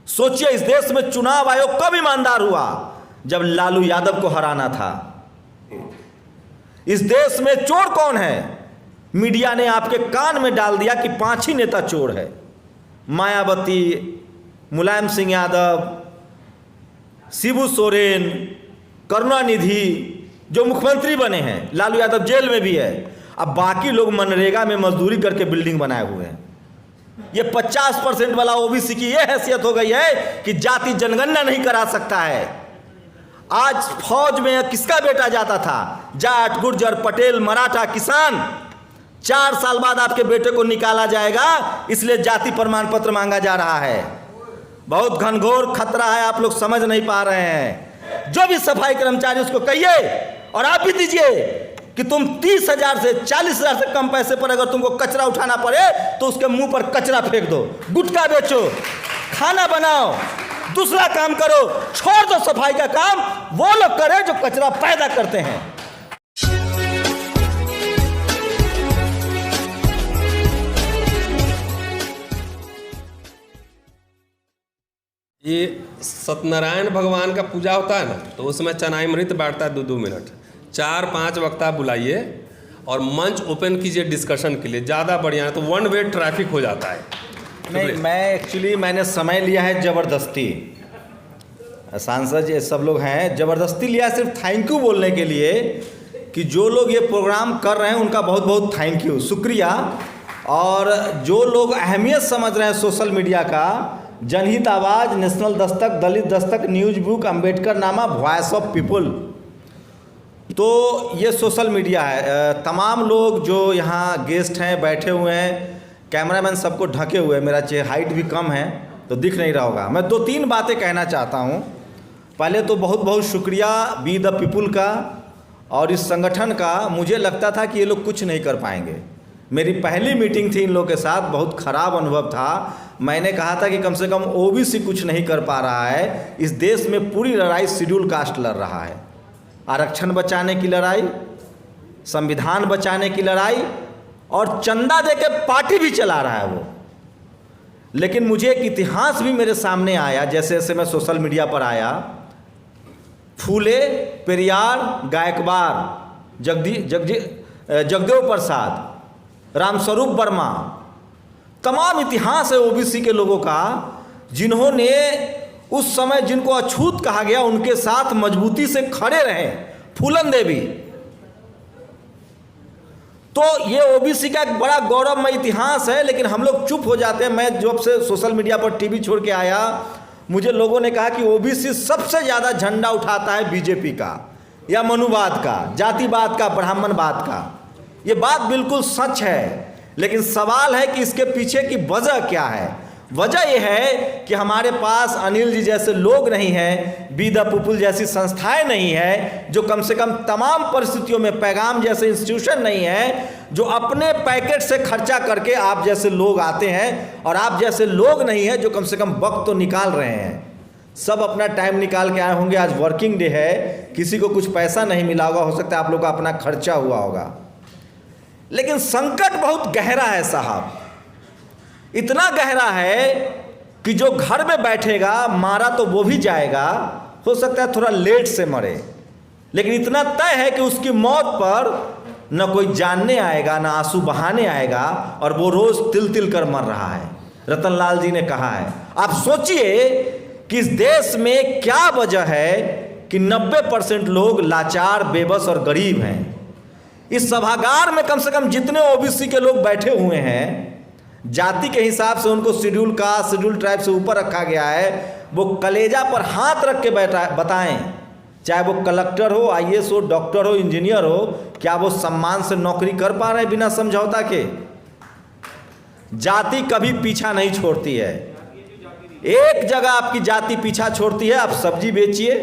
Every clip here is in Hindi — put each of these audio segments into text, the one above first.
सोचिए, इस देश में चुनाव आयोग कब ईमानदार हुआ? जब लालू यादव को हराना था। इस देश में चोर कौन है? मीडिया ने आपके कान में डाल दिया कि 5 ही नेता चोर है। मायावती, मुलायम सिंह यादव, शिबू सोरेन, करुणानिधि जो मुख्यमंत्री बने हैं, लालू यादव जेल में भी है। अब बाकी लोग मनरेगा में मजदूरी करके बिल्डिंग बनाए हुए हैं। ये 50% वाला ओबीसी की ये हैसियत हो गई है कि जाति जनगणना नहीं करा सकता है। आज फौज में किसका बेटा जाता था? जाट, गुर्जर, पटेल, मराठा, किसान। 4 साल बाद आपके बेटे को निकाला जाएगा, इसलिए जाति प्रमाण पत्र मांगा जा रहा है। बहुत घनघोर खतरा है, आप लोग समझ नहीं पा रहे हैं। जो भी सफाई कर्मचारी उसको कहिए, और आप भी दीजिए कि तुम 30,000 से 40,000 से कम पैसे पर अगर तुमको कचरा उठाना पड़े तो उसके मुंह पर कचरा फेंक दो, गुटखा बेचो, खाना बनाओ, दूसरा काम करो, छोड़ दो सफाई का काम। वो लोग करें जो कचरा पैदा करते हैं। ये सत्यनारायण भगवान का पूजा होता है ना, तो उसमें चनामृत बांटता है 2-2 मिनट। 4-5 वक्ता बुलाइए और मंच ओपन कीजिए डिस्कशन के लिए, ज़्यादा बढ़िया है। तो 1 वे ट्रैफिक हो जाता है। नहीं, मैंने समय लिया है ज़बरदस्ती। सांसद ये सब लोग हैं, ज़बरदस्ती लिया सिर्फ थैंक यू बोलने के लिए कि जो लोग ये प्रोग्राम कर रहे हैं उनका बहुत बहुत थैंक यू, शुक्रिया। और जो लोग अहमियत समझ रहे हैं सोशल मीडिया का, जनहित आवाज़, नेशनल दस्तक, दलित दस्तक, न्यूज बुक, अंबेडकर नामा, वॉइस ऑफ पीपल, तो ये सोशल मीडिया है। तमाम लोग जो यहाँ गेस्ट हैं, बैठे हुए हैं, कैमरामैन सबको ढके हुए हैं। मेरा हाइट भी कम है तो दिख नहीं रहा होगा। मैं 2-3 बातें कहना चाहता हूँ। पहले तो बहुत बहुत शुक्रिया बी द पीपुल का और इस संगठन का। मुझे लगता था कि ये लोग कुछ नहीं कर पाएंगे। मेरी पहली मीटिंग थी इन लोगों के साथ, बहुत ख़राब अनुभव था। मैंने कहा था कि कम से कम ओबीसी कुछ नहीं कर पा रहा है। इस देश में पूरी लड़ाई शेड्यूल कास्ट लड़ रहा है। आरक्षण बचाने की लड़ाई, संविधान बचाने की लड़ाई, और चंदा देके पार्टी भी चला रहा है वो। लेकिन मुझे एक इतिहास भी मेरे सामने आया जैसे जैसे मैं सोशल मीडिया पर आया। फूले, पेरियार, गायकवाड़, जगदेव प्रसाद, रामस्वरूप वर्मा, तमाम इतिहास है ओबीसी के लोगों का, जिन्होंने उस समय जिनको अछूत कहा गया उनके साथ मजबूती से खड़े रहे। फूलन देवी। तो ये ओबीसी का एक बड़ा गौरवमय इतिहास है, लेकिन हम लोग चुप हो जाते हैं। मैं जब से सोशल मीडिया पर टीवी छोड़ के आया, मुझे लोगों ने कहा कि ओबीसी सबसे ज़्यादा झंडा उठाता है बीजेपी का या मनुवाद का, जातिवाद का, ब्राह्मणवाद का। ये बात बिल्कुल सच है, लेकिन सवाल है कि इसके पीछे की वजह क्या है। वजह यह है कि हमारे पास अनिल जी जैसे लोग नहीं हैं, बी द पीपुल जैसी संस्थाएं नहीं है, जो कम से कम तमाम परिस्थितियों में, पैगाम जैसे इंस्टीट्यूशन नहीं है, जो अपने पैकेट से खर्चा करके आप जैसे लोग आते हैं, और आप जैसे लोग नहीं हैं जो कम से कम वक्त तो निकाल रहे हैं। सब अपना टाइम निकाल के आए होंगे। आज वर्किंग डे है, किसी को कुछ पैसा नहीं मिला होगा, हो सकता है आप लोग का अपना खर्चा हुआ होगा। लेकिन संकट बहुत गहरा है साहब, इतना गहरा है कि जो घर में बैठेगा मारा तो वो भी जाएगा, हो सकता है थोड़ा लेट से मरे, लेकिन इतना तय है कि उसकी मौत पर न कोई जानने आएगा, न आंसू बहाने आएगा, और वो रोज तिल तिल कर मर रहा है। रतनलाल जी ने कहा है। आप सोचिए कि इस देश में क्या वजह है कि 90% लोग लाचार, बेबस और गरीब हैं। इस सभागार में कम से कम जितने ओबीसी के लोग बैठे हुए हैं, जाति के हिसाब से उनको शेड्यूल कास्ट, शेड्यूल ट्राइब से ऊपर रखा गया है। वो कलेजा पर हाथ रख के बताएं, चाहे वो कलेक्टर हो, आईएएस हो, डॉक्टर हो, इंजीनियर हो, क्या वो सम्मान से नौकरी कर पा रहे हैं बिना समझौता के? जाति कभी पीछा नहीं छोड़ती है। एक जगह आपकी जाति पीछा छोड़ती है, आप सब्जी बेचिए,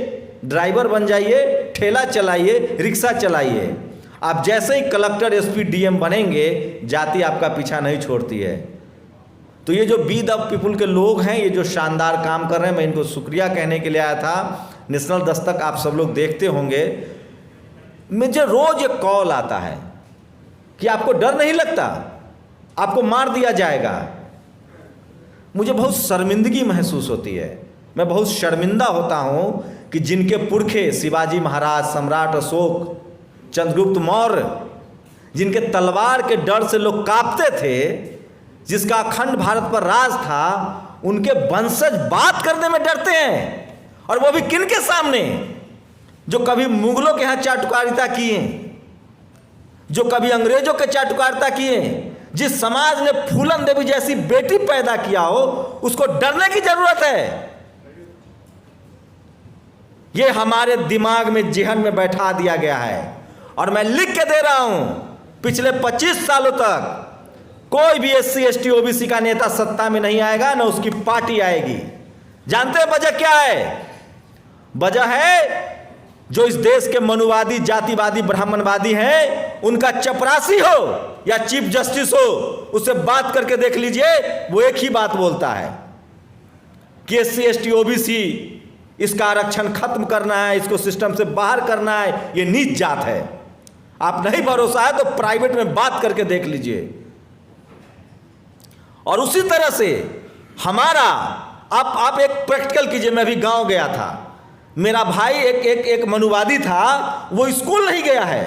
ड्राइवर बन जाइए, ठेला चलाइए, रिक्शा चलाइए, आप जैसे ही कलेक्टर, एसपी, डीएम बनेंगे, जाति आपका पीछा नहीं छोड़ती है। तो ये जो बी द पीपुल के लोग हैं, ये जो शानदार काम कर रहे हैं, मैं इनको शुक्रिया कहने के लिए आया था। नेशनल दस्तक आप सब लोग देखते होंगे, मुझे रोज एक कॉल आता है कि आपको डर नहीं लगता, आपको मार दिया जाएगा। मुझे बहुत शर्मिंदगी महसूस होती है। मैं बहुत शर्मिंदा होता हूँ कि जिनके पुरखे शिवाजी महाराज, सम्राट अशोक, चंद्रगुप्त मौर्य, जिनके तलवार के डर से लोग कांपते थे, जिसका अखंड भारत पर राज था, उनके वंशज बात करने में डरते हैं। और वो भी किन के सामने? जो कभी मुगलों के यहाँ चाटुकारिता किए, जो कभी अंग्रेजों के चाटुकारिता किए। जिस समाज ने फूलन देवी जैसी बेटी पैदा किया हो, उसको डरने की जरूरत है। ये हमारे दिमाग में, जेहन में बैठा दिया गया है। और मैं लिख के दे रहा हूं, पिछले 25 सालों तक कोई भी SC ST OBC का नेता सत्ता में नहीं आएगा, ना उसकी पार्टी आएगी। जानते हैं वजह क्या है? वजह है जो इस देश के मनुवादी, जातिवादी, ब्राह्मणवादी हैं, उनका चपरासी हो या चीफ जस्टिस हो, उससे बात करके देख लीजिए, वो एक ही बात बोलता है कि SC ST OBC इसका आरक्षण खत्म करना है, इसको सिस्टम से बाहर करना है, ये नीच जात है। आप नहीं भरोसा है तो प्राइवेट में बात करके देख लीजिए। और उसी तरह से हमारा, आप एक प्रैक्टिकल कीजिए। मैं भी गांव गया था, मेरा भाई एक मनुवादी था, वो स्कूल नहीं गया है,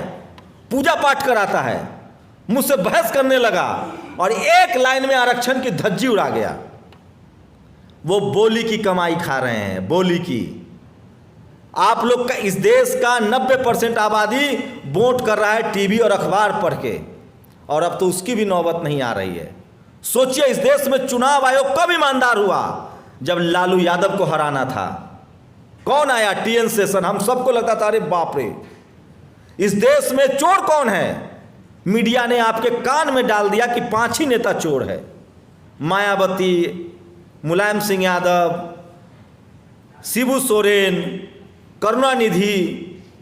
पूजा पाठ कराता है, मुझसे बहस करने लगा और एक लाइन में आरक्षण की धज्जी उड़ा गया। वो बोली की कमाई खा रहे हैं, बोली की। आप लोग का, इस देश का 90% आबादी वोट कर रहा है टीवी और अखबार पढ़ के, और अब तो उसकी भी नौबत नहीं आ रही है। सोचिए, इस देश में चुनाव आयोग कब ईमानदार हुआ? जब लालू यादव को हराना था। कौन आया? TN session. हम सबको लगता था अरे बाप रे, इस देश में चोर कौन है? मीडिया ने आपके कान में डाल दिया कि 5 ही नेता चोर है। मायावती, मुलायम सिंह यादव, शिबू सोरेन, करुणानिधि,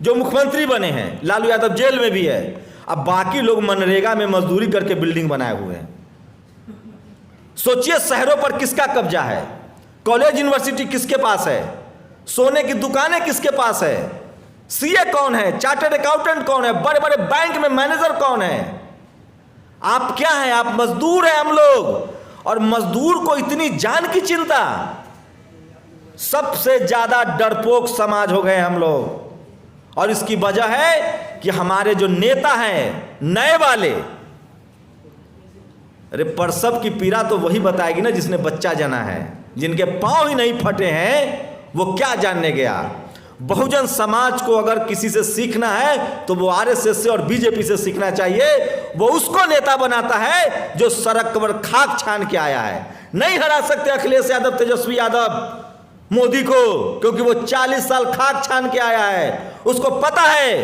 जो मुख्यमंत्री बने हैं, लालू यादव जेल में भी है। अब बाकी लोग मनरेगा में मजदूरी करके बिल्डिंग बनाए हुए हैं। सोचिए, शहरों पर किसका कब्जा है? कॉलेज यूनिवर्सिटी किसके पास है? सोने की दुकानें किसके पास है? CA कौन है? चार्टर्ड अकाउंटेंट कौन है? बड़े बड़े बैंक में मैनेजर कौन है? आप क्या हैं? आप मजदूर हैं हम लोग। और मजदूर को इतनी जान की चिंता। सबसे ज्यादा डरपोक समाज हो गए हम लोग। और इसकी वजह है कि हमारे जो नेता हैं नए वाले, अरे प्रसव की पीड़ा तो वही बताएगी ना जिसने बच्चा जना है। जिनके पांव ही नहीं फटे हैं वो क्या जानने गया। बहुजन समाज को अगर किसी से सीखना है तो वो RSS से और BJP से सीखना चाहिए। वो उसको नेता बनाता है जो सड़क पर खाक छान के आया है। नहीं हरा सकते अखिलेश यादव, तेजस्वी यादव, मोदी को, क्योंकि वो 40 साल खाक छान के आया है। उसको पता है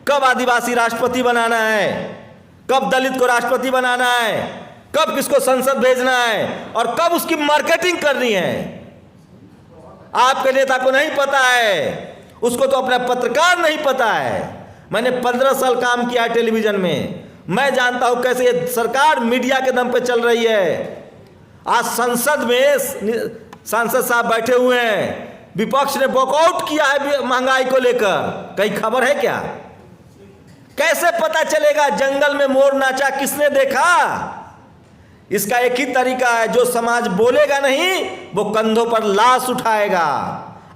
कब आदिवासी राष्ट्रपति बनाना है, कब दलित को राष्ट्रपति बनाना है, कब किसको संसद भेजना है और कब उसकी मार्केटिंग करनी है। आपके नेता को नहीं पता है, उसको तो अपना पत्रकार नहीं पता है। मैंने 15 साल काम किया टेलीविजन में, मैं जानता हूं कैसे ये सरकार मीडिया के दम पे चल रही है। आज संसद में सांसद साहब बैठे हुए हैं, विपक्ष ने वॉकआउट किया है महंगाई को लेकर। कहीं खबर है क्या? कैसे पता चलेगा जंगल में मोर नाचा किसने देखा? इसका एक ही तरीका है, जो समाज बोलेगा नहीं वो कंधों पर लाश उठाएगा।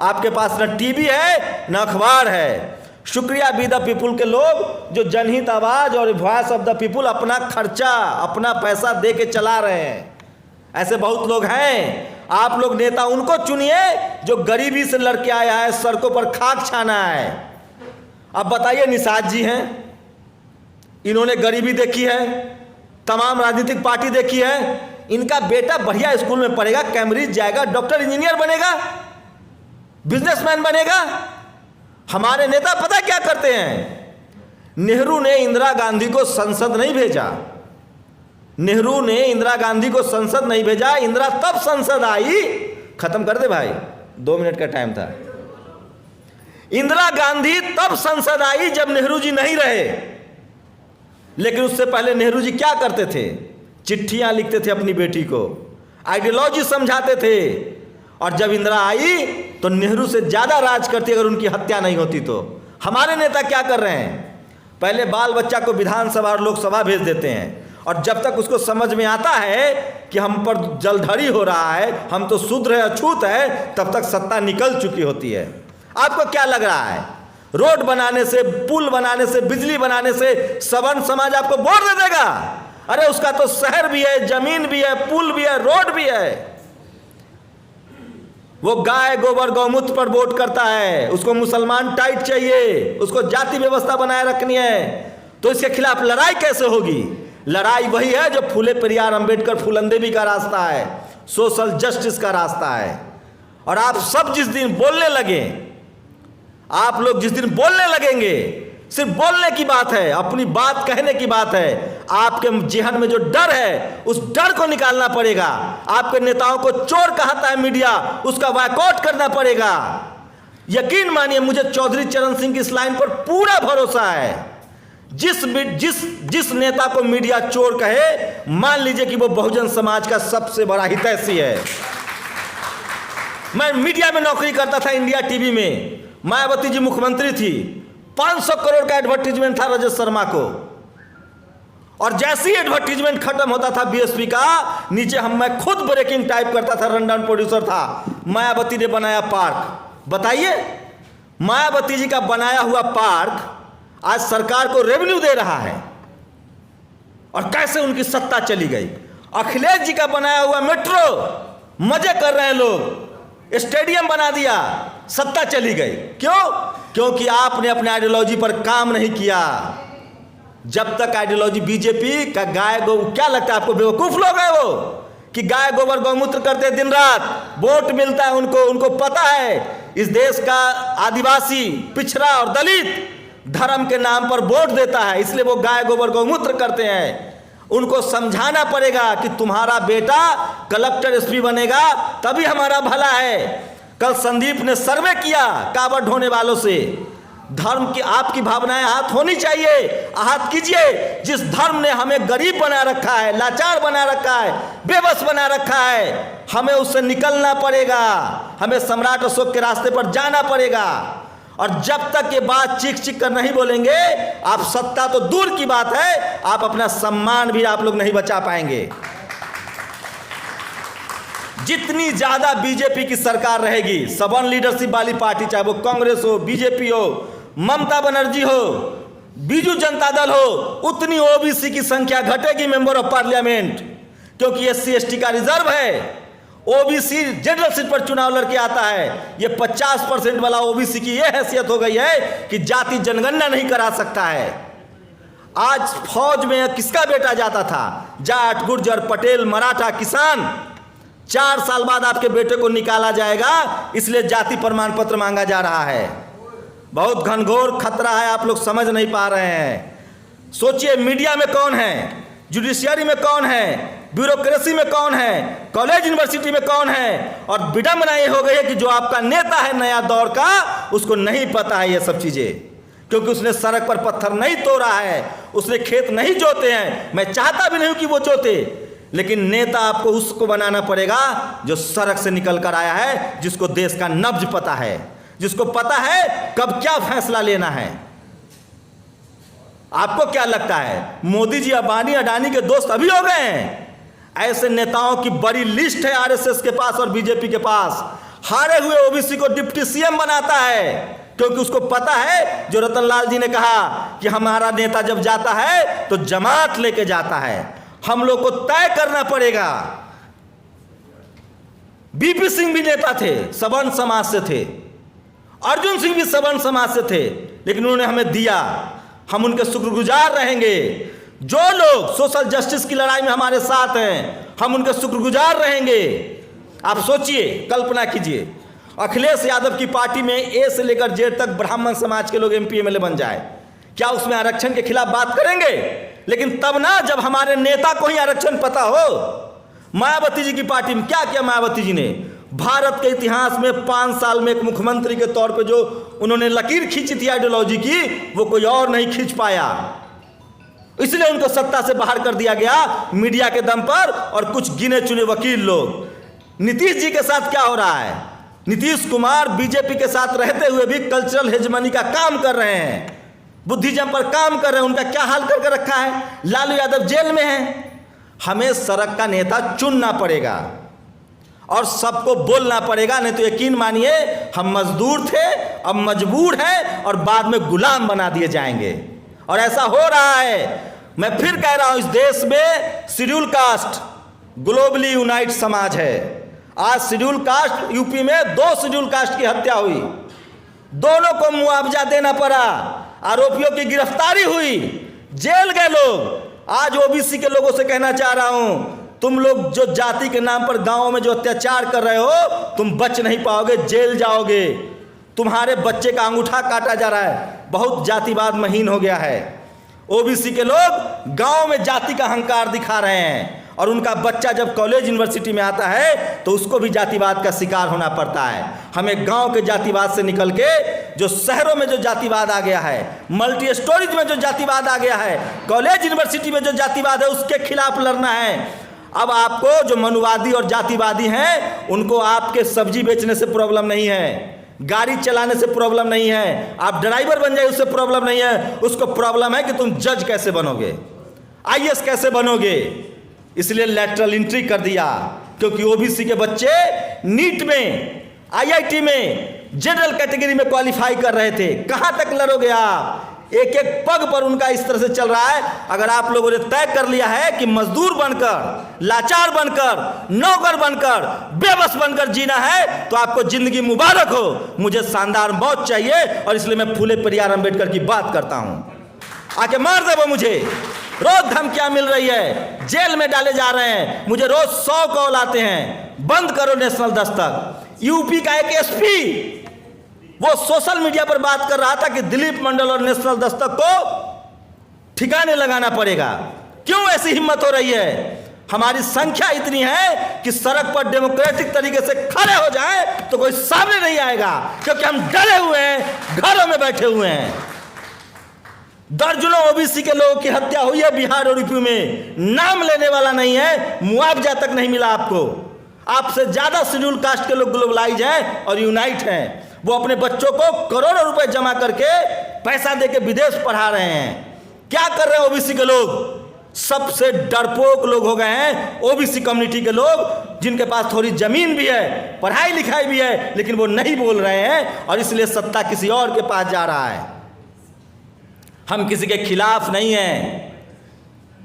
आपके पास न टीवी है न अखबार है। शुक्रिया बी द पीपुल के लोग जो जनहित आवाज और वॉइस ऑफ द पीपुल अपना खर्चा, अपना पैसा दे के चला रहे हैं। ऐसे बहुत लोग हैं। आप लोग नेता उनको चुनिए जो गरीबी से लड़के आया है, सड़कों पर खाक छाना है। अब बताइए, निषाद जी हैं, इन्होंने गरीबी देखी है, तमाम राजनीतिक पार्टी देखी है। इनका बेटा बढ़िया स्कूल में पढ़ेगा, कैम्ब्रिज जाएगा, डॉक्टर इंजीनियर बनेगा, बिजनेसमैन बनेगा। हमारे नेता पता क्या करते हैं? नेहरू ने इंदिरा गांधी को संसद नहीं भेजा। नेहरू ने इंदिरा गांधी को संसद नहीं भेजा। इंदिरा तब संसद आई, खत्म कर दे भाई, 2 मिनट का टाइम था। इंदिरा गांधी तब संसद आई जब नेहरू जी नहीं रहे। लेकिन उससे पहले नेहरू जी क्या करते थे? चिट्ठियां लिखते थे अपनी बेटी को, आइडियोलॉजी समझाते थे। और जब इंदिरा आई तो नेहरू से ज्यादा राज करती अगर उनकी हत्या नहीं होती तो। हमारे नेता क्या कर रहे हैं? पहले बाल बच्चा को विधानसभा और लोकसभा भेज देते हैं और जब तक उसको समझ में आता है कि हम पर जलधरी हो रहा है, हम तो शुद्र है, अछूत है, तब तक सत्ता निकल चुकी होती है। आपको क्या लग रहा है, रोड बनाने से, पुल बनाने से, बिजली बनाने से सवर्ण समाज आपको वोट दे देगा? अरे उसका तो शहर भी है, जमीन भी है, पुल भी है, रोड भी है। वो गाय गोबर गौमूत्र पर वोट करता है, उसको मुसलमान टाइट चाहिए, उसको जाति व्यवस्था बनाए रखनी है। तो इसके खिलाफ लड़ाई कैसे होगी? लड़ाई वही है जो फूले पेरियार अंबेडकर फूलंदेवी का रास्ता है, सोशल जस्टिस का रास्ता है। और आप सब जिस दिन बोलने लगे, आप लोग जिस दिन बोलने लगेंगे, सिर्फ बोलने की बात है, अपनी बात कहने की बात है, आपके जेहन में जो डर है उस डर को निकालना पड़ेगा। आपके नेताओं को चोर कहता है मीडिया, उसका बायकॉट करना पड़ेगा। यकीन मानिए, मुझे चौधरी चरण सिंह की इस लाइन पर पूरा भरोसा है। जिस नेता को मीडिया चोर कहे, मान लीजिए कि वो बहुजन समाज का सबसे बड़ा हितैषी है। मैं मीडिया में नौकरी करता था, इंडिया टीवी में। मायावती जी मुख्यमंत्री थी, 500 करोड़ का एडवर्टीजमेंट था रजत शर्मा को, और जैसे ही एडवर्टीजमेंट खत्म होता था बीएसपी का, नीचे मैं खुद ब्रेकिंग टाइप करता था, रनडाउन प्रोड्यूसर था। मायावती ने बनाया पार्क। बताइए, मायावती जी का बनाया हुआ पार्क आज सरकार को रेवेन्यू दे रहा है, और कैसे उनकी सत्ता चली गई। अखिलेश जी का बनाया हुआ मेट्रो, मजे कर रहे हैं लोग, स्टेडियम बना दिया, सत्ता चली गई। क्यों? क्योंकि आपने अपने आइडियोलॉजी पर काम नहीं किया। जब तक आइडियोलॉजी बीजेपी का गाय गो, क्या लगता है आपको, बेवकूफ लोग हैं वो, कि गाय गोबर गौमूत्र करते दिन रात, वोट मिलता है उनको पता है इस देश का आदिवासी, पिछड़ा और दलित धर्म के नाम पर वोट देता है, इसलिए वो गाय गोबर गौमूत्र करते हैं। उनको समझाना पड़ेगा कि तुम्हारा बेटा कलेक्टर एसपी बनेगा तभी हमारा भला है। कल संदीप ने सर्वे किया कांवड़ ढोने वालों से, धर्म की आपकी भावनाएं हाथ होनी चाहिए, आहत कीजिए। जिस धर्म ने हमें गरीब बना रखा है, लाचार बना रखा है, बेबस बना रखा है, हमें उससे निकलना पड़ेगा, हमें सम्राट अशोक के रास्ते पर जाना पड़ेगा। और जब तक ये बात चीख चीख कर नहीं बोलेंगे, आप सत्ता तो दूर की बात है, आप अपना सम्मान भी आप लोग नहीं बचा पाएंगे। जितनी ज्यादा बीजेपी की सरकार रहेगी, सवर्ण लीडरशिप वाली पार्टी, चाहे वो कांग्रेस हो, बीजेपी हो, ममता बनर्जी हो, बीजू जनता दल हो, उतनी ओबीसी की संख्या घटेगी मेंबर ऑफ पार्लियामेंट, क्योंकि एससी एसटी का रिजर्व है। ओबीसी जनरल सीट पर चुनाव लड़के आता है। ये 50% वाला ओबीसी की यह हैसियत हो गई है कि जाति जनगणना नहीं करा सकता है। आज फौज में किसका बेटा जाता था? जाट, गुर्जर, पटेल, मराठा, किसान। 4 साल बाद आपके बेटे को निकाला जाएगा, इसलिए जाति प्रमाण पत्र मांगा जा रहा है। बहुत घनघोर खतरा है, आप लोग समझ नहीं पा रहे हैं। सोचिए, मीडिया में कौन है, जुडिशियरी में कौन है, ब्यूरोक्रेसी में कौन है, कॉलेज यूनिवर्सिटी में कौन है, और विडंबना ये हो गई है कि जो आपका नेता है नया दौर का, उसको नहीं पता है ये सब चीजें, क्योंकि उसने सड़क पर पत्थर नहीं तोड़ा है, उसने खेत नहीं जोते हैं। मैं चाहता भी नहीं कि वो जोते, लेकिन नेता आपको उसको बनाना पड़ेगा जो सड़क से निकल कर आया है, जिसको देश का नब्ज पता है, जिसको पता है कब क्या फैसला लेना है। आपको क्या लगता है मोदी जी अंबानी अडानी के दोस्त अभी हो गए हैं? ऐसे नेताओं की बड़ी लिस्ट है आरएसएस के पास और बीजेपी के पास। हारे हुए ओबीसी को डिप्टी सीएम बनाता है, क्योंकि उसको पता है, जो रतनलाल जी ने कहा कि हमारा नेता जब जाता है तो जमात लेके जाता है, हम लोग को तय करना पड़ेगा। बीपी सिंह भी नेता थे, सवर्ण समाज से थे, अर्जुन सिंह भी सवर्ण समाज से थे, लेकिन उन्होंने हमें दिया, हम उनके शुक्रगुजार रहेंगे। जो लोग सोशल जस्टिस की लड़ाई में हमारे साथ हैं, हम उनके शुक्रगुजार रहेंगे। आप सोचिए, कल्पना कीजिए, अखिलेश यादव की पार्टी में ए से लेकर जेड तक ब्राह्मण समाज के लोग एमपी एमएलए बन जाए, क्या उसमें आरक्षण के खिलाफ बात करेंगे? लेकिन तब ना जब हमारे नेता को ही आरक्षण पता हो। मायावती जी की पार्टी में क्या किया मायावती जी ने? भारत के इतिहास में 5 साल में एक मुख्यमंत्री के तौर पे जो उन्होंने लकीर खींची थी आइडियोलॉजी की, वो कोई और नहीं खींच पाया, इसलिए उनको सत्ता से बाहर कर दिया गया मीडिया के दम पर और कुछ गिने चुने वकील लोग। नीतीश जी के साथ क्या हो रहा है? नीतीश कुमार बीजेपी के साथ रहते हुए भी कल्चरल हेजमनी का काम कर रहे हैं। बुद्धिज्म पर काम कर रहे हैं, उनका क्या हाल करके रखा है। लालू यादव जेल में है। हमें सड़क का नेता चुनना पड़ेगा और सबको बोलना पड़ेगा, नहीं तो यकीन मानिए हम मजदूर थे, अब मजबूर हैं और बाद में गुलाम बना दिए जाएंगे। और ऐसा हो रहा है। मैं फिर कह रहा हूं, इस देश में शेड्यूल कास्ट ग्लोबली यूनाइट समाज है। आज शेड्यूल कास्ट यूपी में 2 शेड्यूल कास्ट की हत्या हुई, दोनों को मुआवजा देना पड़ा, आरोपियों की गिरफ्तारी हुई, जेल गए लोग। आज ओबीसी के लोगों से कहना चाह रहा हूं, तुम लोग जो जाति के नाम पर गांवों में जो अत्याचार कर रहे हो, तुम बच नहीं पाओगे, जेल जाओगे। तुम्हारे बच्चे का अंगूठा काटा जा रहा है। बहुत जातिवाद महीन हो गया है। ओबीसी के लोग गांव में जाति का अहंकार दिखा रहे हैं और उनका बच्चा जब कॉलेज यूनिवर्सिटी में आता है तो उसको भी जातिवाद का शिकार होना पड़ता है। हमें गांव के जातिवाद से निकल के जो शहरों में जो जातिवाद आ गया है, मल्टी स्टोरीज में जो जातिवाद आ गया है, कॉलेज यूनिवर्सिटी में जो जातिवाद है, उसके खिलाफ लड़ना है। अब आपको जो मनुवादी और जातिवादी हैं, उनको आपके सब्जी बेचने से प्रॉब्लम नहीं है, गाड़ी चलाने से प्रॉब्लम नहीं है, आप ड्राइवर बन जाए उससे प्रॉब्लम नहीं है। उसको प्रॉब्लम है कि तुम जज कैसे बनोगे, आईएएस कैसे बनोगे। इसलिए लैटरल एंट्री कर दिया, क्योंकि ओबीसी के बच्चे नीट में, आईआईटी में, जनरल कैटेगरी में क्वालिफाई कर रहे थे। कहां तक लड़ोगे आप? एक एक पग पर उनका इस तरह से चल रहा है। अगर आप लोगों ने तय कर लिया है कि मजदूर बनकर, लाचार बनकर, नौकर बनकर, बेबस बनकर जीना है, तो आपको जिंदगी मुबारक हो। मुझे शानदार मौत चाहिए और इसलिए मैं फूले पेरियार अंबेडकर की बात करता हूं। आके मार दे वो मुझे। रोज धमकियां मिल रही है, जेल में डाले जा रहे हैं, मुझे रोज 100 कॉल आते हैं। बंद करो नेशनल दस्तक। यूपी का एक एसपी वो सोशल मीडिया पर बात कर रहा था कि दिलीप मंडल और नेशनल दस्तक को ठिकाने लगाना पड़ेगा। क्यों ऐसी हिम्मत हो रही है? हमारी संख्या इतनी है कि सड़क पर डेमोक्रेटिक तरीके से खड़े हो जाए तो कोई सामने नहीं आएगा, क्योंकि हम डरे हुए हैं, घरों में बैठे हुए हैं। दर्जनों ओबीसी के लोगों की हत्या हुई है बिहार और यूपी में, नाम लेने वाला नहीं है, मुआवजा तक नहीं मिला आपको। आपसे ज्यादा शेड्यूल कास्ट के लोग ग्लोबलाइज हैं और यूनाइट हैं। वो अपने बच्चों को करोड़ों रुपए जमा करके पैसा देके विदेश पढ़ा रहे हैं। क्या कर रहे हैं ओबीसी के लोग? सबसे डरपोक लोग हो गए हैं ओबीसी कम्युनिटी के लोग, जिनके पास थोड़ी जमीन भी है, पढ़ाई लिखाई भी है, लेकिन वो नहीं बोल रहे हैं और इसलिए सत्ता किसी और के पास जा रहा है। हम किसी के खिलाफ नहीं हैं,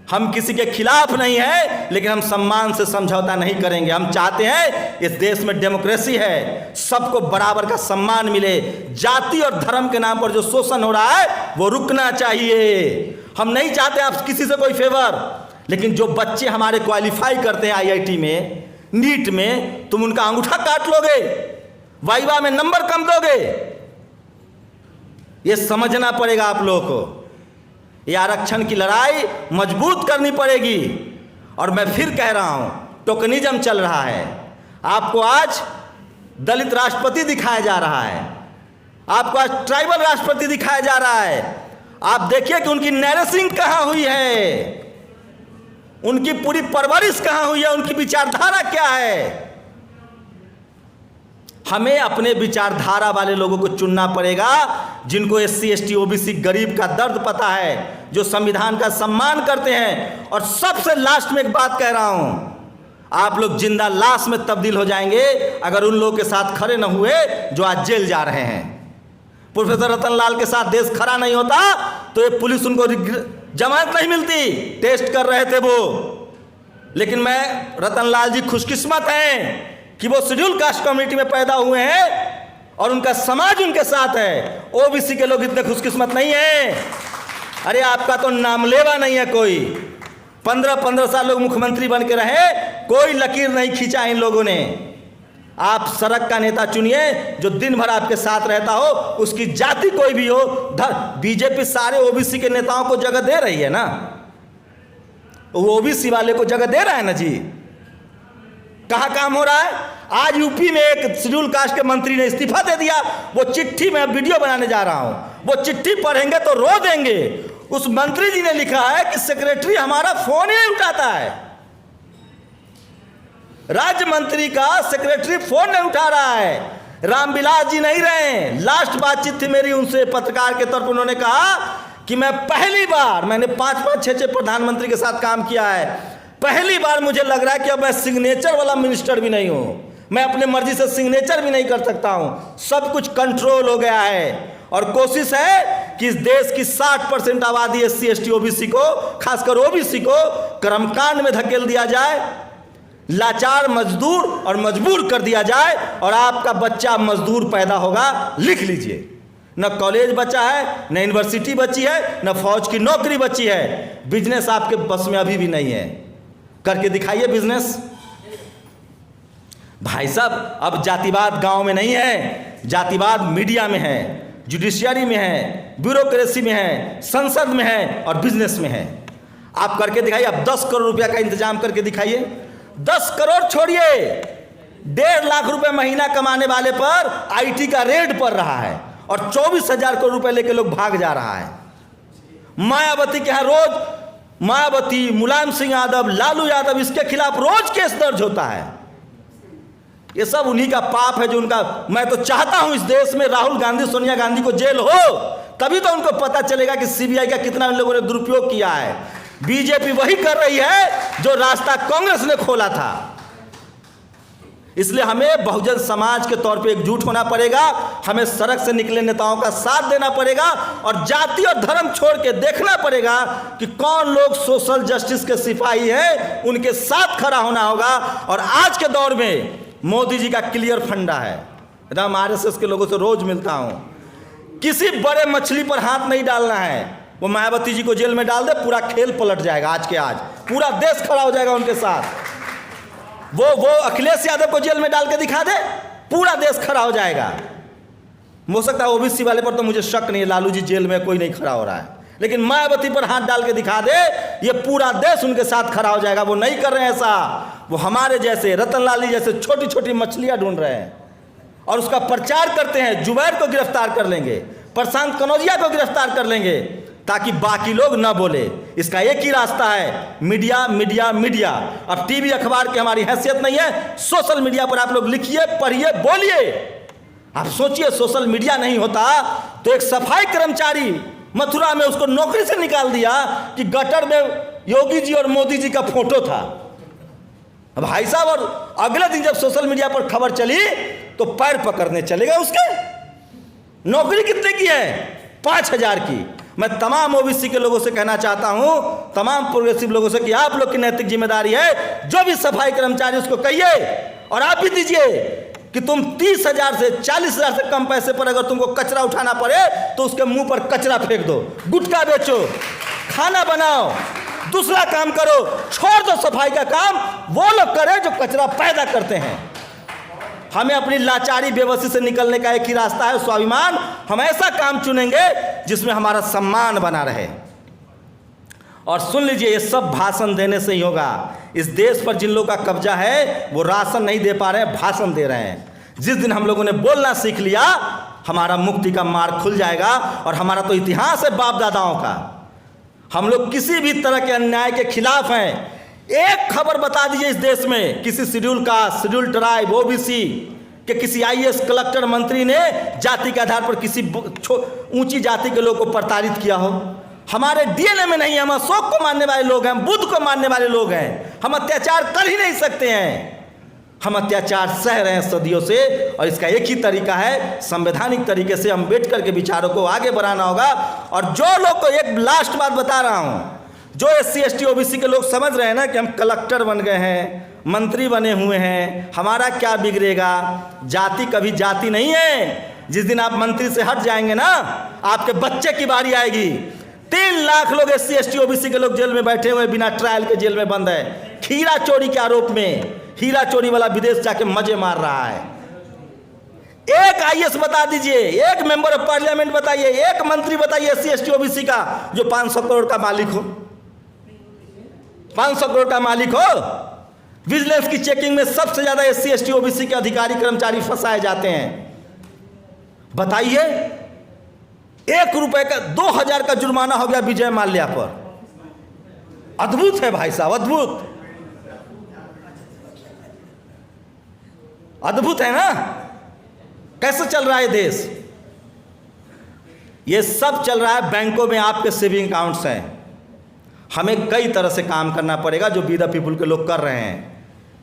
हम किसी के खिलाफ नहीं है, लेकिन हम सम्मान से समझौता नहीं करेंगे। हम चाहते हैं इस देश में डेमोक्रेसी है, सबको बराबर का सम्मान मिले। जाति और धर्म के नाम पर जो शोषण हो रहा है वो रुकना चाहिए। हम नहीं चाहते आप किसी से कोई फेवर, लेकिन जो बच्चे हमारे क्वालिफाई करते हैं आईआईटी में, नीट में, तुम उनका अंगूठा काट लोगे, वाइवा में नंबर कम दोगे। ये समझना पड़ेगा आप लोगों को। ये आरक्षण की लड़ाई मजबूत करनी पड़ेगी। और मैं फिर कह रहा हूं, टोकनिज्म चल रहा है। आपको आज दलित राष्ट्रपति दिखाया जा रहा है, आपको आज ट्राइबल राष्ट्रपति दिखाया जा रहा है। आप देखिए कि उनकी नैरेसिंग कहां हुई है, उनकी पूरी परवरिश कहां हुई है, उनकी विचारधारा क्या है। हमें अपने विचारधारा वाले लोगों को चुनना पड़ेगा, जिनको एससी एसटी ओबीसी गरीब का दर्द पता है, जो संविधान का सम्मान करते हैं। और सबसे लास्ट में एक बात कह रहा हूं, आप लोग जिंदा लाश में तब्दील हो जाएंगे अगर उन लोगों के साथ खड़े न हुए जो आज जेल जा रहे हैं। प्रोफेसर रतन लाल के साथ देश खड़ा नहीं होता तो ये पुलिस उनको जमानत नहीं मिलती, टेस्ट कर रहे थे वो। लेकिन मैं रतन लाल जी खुशकिस्मत हैं कि वो शेड्यूल कास्ट कम्युनिटी में पैदा हुए हैं और उनका समाज उनके साथ है। ओबीसी के लोग इतने खुशकिस्मत नहीं हैं। अरे आपका तो नामलेवा नहीं है कोई। 15-15 साल लोग मुख्यमंत्री बन के रहे, कोई लकीर नहीं खींचा इन लोगों ने। आप सड़क का नेता चुनिए जो दिन भर आपके साथ रहता हो, उसकी जाति कोई भी हो। बीजेपी सारे ओबीसी के नेताओं को जगह दे रही है ना, वो ओबीसी वाले को जगह दे रहा है ना जी। कहाँ काम हो रहा है? आज यूपी में एक शेड्यूल कास्ट के मंत्री ने इस्तीफा दे दिया। वो चिट्ठी में वीडियो बनाने जा रहा हूं, वो चिट्ठी पढ़ेंगे तो रो देंगे। उस मंत्री जी ने लिखा है कि सेक्रेटरी हमारा फोन ही नहीं उठाता है। राज्य मंत्री का सेक्रेटरी फोन नहीं उठा रहा है। रामविलास जी नहीं रहे। लास्ट बातचीत थी मेरी उनसे पत्रकार के तौर पर, उन्होंने कहा कि मैं पहली बार, मैंने 5-5, 6-6 प्रधानमंत्री के साथ काम किया है, पहली बार मुझे लग रहा है कि अब मैं सिग्नेचर वाला मिनिस्टर भी नहीं हूँ, मैं अपने मर्जी से सिग्नेचर भी नहीं कर सकता हूँ, सब कुछ कंट्रोल हो गया है। और कोशिश है कि इस देश की 60% आबादी SC ST OBC को, खासकर OBC को कर्मकांड में धकेल दिया जाए, लाचार मजदूर और मजबूर कर दिया जाए, और आपका बच्चा मजदूर पैदा होगा। लिख लीजिए, न कॉलेज बचा है, न यूनिवर्सिटी बची है, न फौज की नौकरी बची है। बिजनेस आपके बस में अभी भी नहीं है, करके दिखाइए बिजनेस। भाई साहब, अब जातिवाद गांव में नहीं है, जातिवाद मीडिया में है, जुडिशियरी में है, ब्यूरोक्रेसी में है, संसद में है और बिजनेस में है। आप करके दिखाइए। अब 10 करोड़ रुपया का इंतजाम करके दिखाइए। 10 करोड़ छोड़िए, 1.5 लाख रुपए महीना कमाने वाले पर IT का रेड पड़ रहा है और 24,000 करोड़ रुपए लेके लोग भाग जा रहा है। मायावती के यहाँ रोज, मायावती, मुलायम सिंह यादव, लालू यादव, इसके खिलाफ रोज केस दर्ज होता है। ये सब उन्हीं का पाप है जो उनका, मैं तो चाहता हूं इस देश में राहुल गांधी, सोनिया गांधी को जेल हो, तभी तो उनको पता चलेगा कि CBI का कितना इन लोगों ने दुरुपयोग किया है। बीजेपी वही कर रही है जो रास्ता कांग्रेस ने खोला था। इसलिए हमें बहुजन समाज के तौर पे एकजुट होना पड़ेगा, हमें सड़क से निकले नेताओं का साथ देना पड़ेगा और जाति और धर्म छोड़ के देखना पड़ेगा कि कौन लोग सोशल जस्टिस के सिपाही हैं, उनके साथ खड़ा होना होगा। और आज के दौर में मोदी जी का क्लियर फंडा है, एकदम RSS के लोगों से रोज मिलता हूं, किसी बड़े मछली पर हाथ नहीं डालना है। वो मायावती जी को जेल में डाल दे, पूरा खेल पलट जाएगा। आज के आज पूरा देश खड़ा हो जाएगा उनके साथ। वो अखिलेश यादव को जेल में डाल के दिखा दे, पूरा देश खड़ा हो जाएगा। हो सकता है OBC वाले पर तो मुझे शक नहीं है, लालू जी जेल में कोई नहीं खड़ा हो रहा है, लेकिन मायावती पर हाथ डाल के दिखा दे, ये पूरा देश उनके साथ खड़ा हो जाएगा। वो नहीं कर रहे हैं ऐसा, वो हमारे जैसे रतनलाल जैसे छोटी छोटी मछलियां ढूंढ रहे हैं और उसका प्रचार करते हैं। जुबैर को गिरफ्तार कर लेंगे, प्रशांत कनौजिया को गिरफ्तार कर लेंगे, ताकि बाकी लोग ना बोले। इसका एक ही रास्ता है, मीडिया मीडिया मीडिया। अब टीवी अखबार की हमारी हैसियत नहीं है, सोशल मीडिया पर आप लोग लिखिए, पढ़िए, बोलिए। आप सोचिए, सोशल मीडिया नहीं होता तो एक सफाई कर्मचारी मथुरा में, उसको नौकरी से निकाल दिया कि गटर में योगी जी और मोदी जी का फोटो था। अब भाई साहब, और अगले दिन जब सोशल मीडिया पर खबर चली तो पैर पकड़ने चले गए उसके। नौकरी कितने की है? 5,000 की। मैं तमाम OBC के लोगों से कहना चाहता हूं, तमाम प्रोग्रेसिव लोगों से, कि आप लोग की नैतिक जिम्मेदारी है, जो भी सफाई कर्मचारी उसको कहिए और आप भी दीजिए कि तुम 30,000 से 40,000 से कम पैसे पर अगर तुमको कचरा उठाना पड़े तो उसके मुंह पर कचरा फेंक दो, गुटखा बेचो, खाना बनाओ, दूसरा काम करो, छोड़ दो सफाई का काम। वो लोग करें जो कचरा पैदा करते हैं। हमें अपनी लाचारी बेबसी से निकलने का एक ही रास्ता है, स्वाभिमान। हम ऐसा काम चुनेंगे जिसमें हमारा सम्मान बना रहे। और सुन लीजिए, ये सब भाषण देने से ही होगा। इस देश पर जिन लोगों का कब्जा है वो राशन नहीं दे पा रहे हैं, भाषण दे रहे हैं। जिस दिन हम लोगों ने बोलना सीख लिया, हमारा मुक्ति का मार्ग खुल जाएगा। और हमारा तो इतिहास है बाप दादाओं का, हम लोग किसी भी तरह के अन्याय के खिलाफ हैं। एक खबर बता दीजिए इस देश में किसी schedule caste, schedule tribe, OBC के किसी IAS कलेक्टर मंत्री ने जाति के आधार पर किसी ऊंची जाति के लोग को प्रताड़ित किया हो? हमारे DNA में नहीं है। हम अशोक को मानने वाले लोग हैं, बुद्ध को मानने वाले लोग हैं। हम अत्याचार कर ही नहीं सकते हैं। हम अत्याचार सह रहे हैं सदियों से, और इसका एक ही तरीका है, संवैधानिक तरीके से अम्बेडकर के विचारों को आगे बढ़ाना होगा। और जो लोग को एक लास्ट बात बता रहा हूँ, जो SC ST OBC के लोग समझ रहे हैं ना कि हम कलेक्टर बन गए हैं, मंत्री बने हुए हैं, हमारा क्या बिगड़ेगा। जाति कभी जाति नहीं है। जिस दिन आप मंत्री से हट जाएंगे ना, आपके बच्चे की बारी आएगी। 3 लाख लोग SC ST OBC के लोग जेल में बैठे हुए, बिना ट्रायल के जेल में बंद है, हीरा चोरी के आरोप में। हीरा चोरी वाला विदेश जाके मजे मार रहा है। एक IAS बता दीजिए, एक मेंबर ऑफ पार्लियामेंट बताइए, एक मंत्री बताइए SC ST OBC का जो 500 करोड़ का मालिक हो। 500 करोड़ का मालिक हो। विजिलेंस की चेकिंग में सबसे ज्यादा SC ST OBC के अधिकारी कर्मचारी फंसाए जाते हैं। बताइए, 1 रुपए का 2,000 का जुर्माना हो गया विजय माल्या पर। अद्भुत है भाई साहब, अद्भुत, अद्भुत है ना। कैसे चल रहा है देश? ये सब चल रहा है बैंकों में, आपके सेविंग अकाउंट्स हैं। हमें कई तरह से काम करना पड़ेगा जो वी द पीपुल के लोग कर रहे हैं।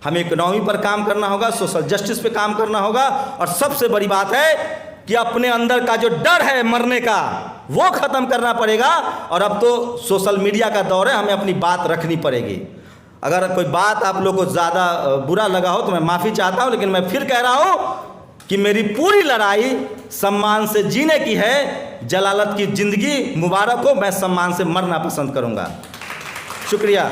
हमें इकोनॉमी पर काम करना होगा, सोशल जस्टिस पे काम करना होगा, और सबसे बड़ी बात है कि अपने अंदर का जो डर है मरने का वो ख़त्म करना पड़ेगा। और अब तो सोशल मीडिया का दौर है, हमें अपनी बात रखनी पड़ेगी। अगर कोई बात आप लोगों को ज़्यादा बुरा लगा हो तो मैं माफ़ी चाहता हूँ, लेकिन मैं फिर कह रहा हूँ कि मेरी पूरी लड़ाई सम्मान से जीने की है। जलालत की ज़िंदगी मुबारक हो, मैं सम्मान से मरना पसंद करूँगा। शुक्रिया।